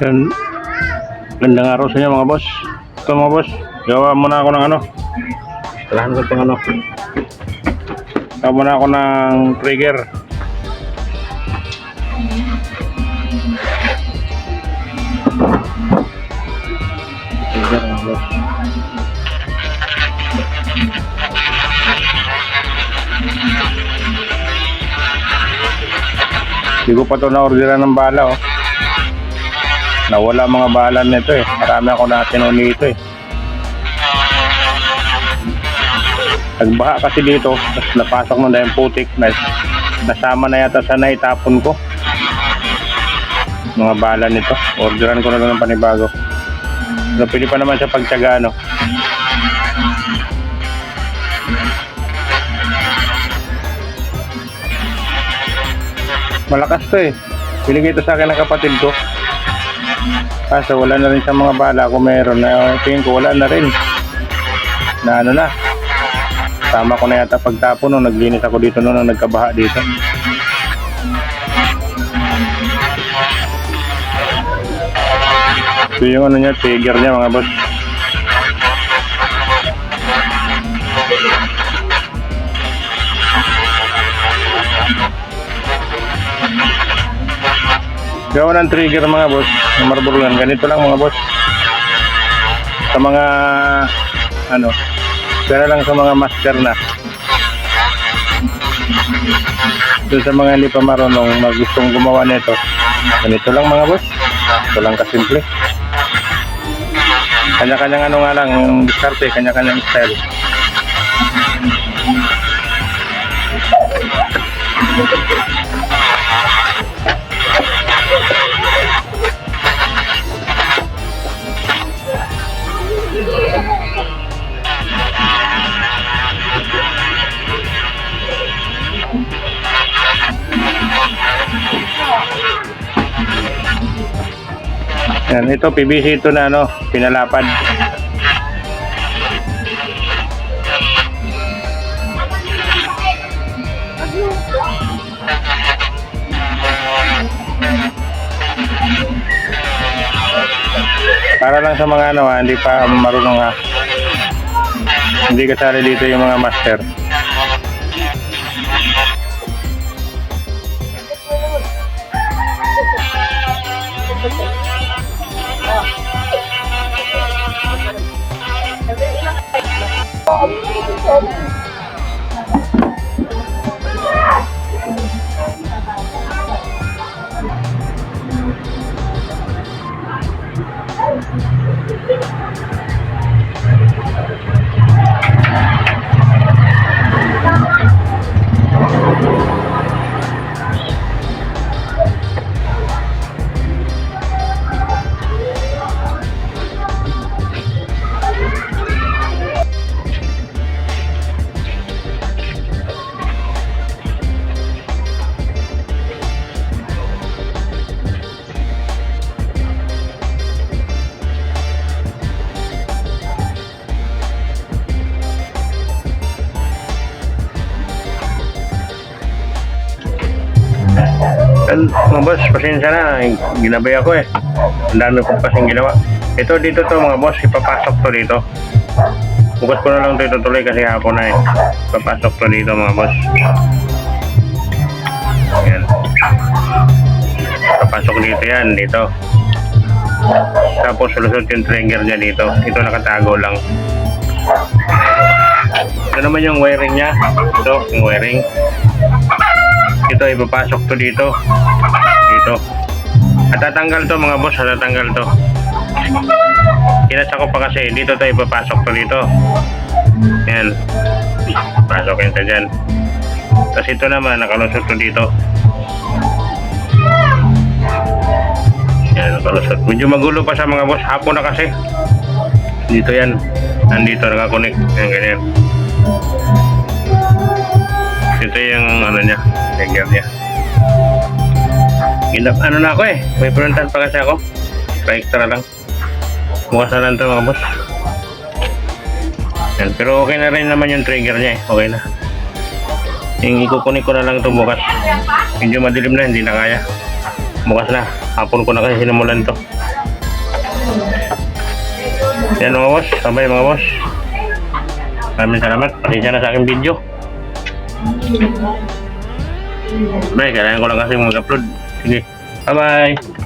Yan. Gandang araw sa inyo mga boss. Ito mga boss, gawa muna ako ng ano. Talahan ko itong ano. Gawa muna ako ng trigger. Trigger mga boss. Hindi ko pa ito na-orderan ng bala oh. Nawala mga bala nito eh. Marami ako natin nito eh. Nagbaha kasi dito, tapos napasok mo na yung putik na nasama na yata sa naitapon ko. Mga bala nito. Orderan ko na lang ng panibago. So, pili pa naman sa pagtyaga no. Malakas to eh. Binigay ito sa akin ng kapatid ko. Kaso wala na rin sa mga bala. Kung meron na tingin ko wala na rin. Na ano na. Tama ko na yata pagtapon nung naglinis ako dito nung nagkabaha dito. Ito yung ano niya, trigger niya mga boss. Gawa ng trigger mga boss, ng marbulan, ganito lang mga boss. Sa mga ano, pero lang sa mga master na. Doon sa mga hindi pa marunong gustong gumawa nito, ganito lang mga boss. Ito lang kasimple. Kanya-kanyang ano nga lang, diskarte, kanya-kanyang style. Yan, ito PVC ito na ano, pinalapad. Para lang sa mga ano hindi pa marunong ha. Hindi kasali dito yung mga master. Mga boss, pasensya na, ginabay ako eh. Ang dami kong kasing ginawa. Ito dito to mga boss, ipapasok to dito. Bukas ko na lang ito tuloy kasi hapon na eh. Ipapasok to dito mga boss. Ayan. Ipapasok dito yan, dito. Tapos sulusot yung trigger niya dito. Ito nakatago lang. Ito naman yung wiring niya. Ito, yung wiring. Ito ipapasok to dito. Dito. At tatanggal to mga boss, tatanggal to. Kinasa ko pa kasi dito to ipapasok to dito. Yan. Pasokin to dyan. Tapos ito naman nakalusot to dito. Yan, nakalusot. Medyo magulo pa sa mga boss. Hapon na kasi. Dito yan. Nandito nakakonek. Yan ganyan. Ito yung ano niya. Trigger niya. Ano na ako eh. May pinuntan pa kasi ako. Pa-extra lang. Bukas na lang ito mga boss. Yan. Pero okay na rin naman yung trigger niya eh. Okay na. Yung ikukunik ko na lang ito bukas. Medyo madilim na. Hindi na kaya. Bukas na. Hapon ko na kasi sinimulan ito. Yan mga boss, sabay mga boss. Maraming salamat, pasensya na sa aking video. Bye, kailangan ko lang kasi mag-upload. Sige, bye bye.